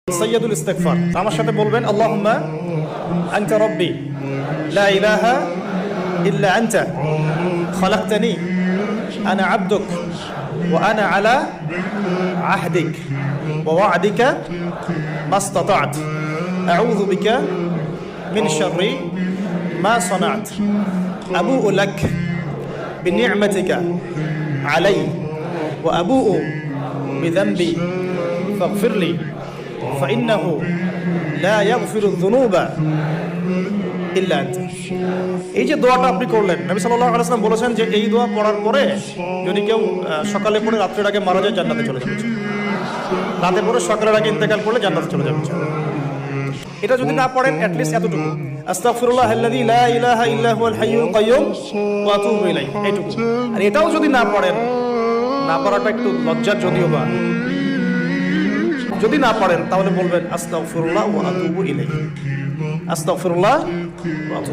সৈয়দুল ইস্তিগফার আমার সাথে বলবেন আল্লাহুম্মা আনতা রাব্বি লা ইলাহা ইল্লা আনতা খালাকতানি আনা আবদুক ওয়া আনা আলা আহদিক ওয়া ওয়া'দিকা মাস্তাতা'ত আউযু বিকা মিন শাররি মা সানা'ত আবুউ লাক বিনি'মাতিকা আলাইয়া ওয়া আবুউ বিযানবি ফাগফিরলি فإنه لا يغفر الذنوب إلا أنت। এই যে দোয়াটা আপনি করলেন, নবী সাল্লাল্লাহু আলাইহি ওয়াসাল্লাম বলেছেন যে এই দোয়া পড়ার পরে যদি কেউ সকালে পড়ে রাত্রের আগে মারা যায় জান্নাতে চলে যাবে, রাতে পড়ে সকালের আগে ইন্তেকাল করলে জান্নাতে চলে যাবে। এটা যদি না পড়েন অ্যাটলিস্ট এতটুকু আস্তাগফিরুল্লাহ আল্লাযী লা ইলাহা ইল্লা হুয়াল হাইয়ুল কাইয়্যুম ওয়া আতুবু ইলাইহি, এইটুকু। আর এটাও যদি না পড়েন, না পড়াটা একটু লজ্জার যদিও বা, যদি না পারেন তাহলে বলবেন আস্তাগফিরুল্লাহ ওয়া আতুবু ইলাইহি, আস্তাগফিরুল্লাহ ওয়া আতুবু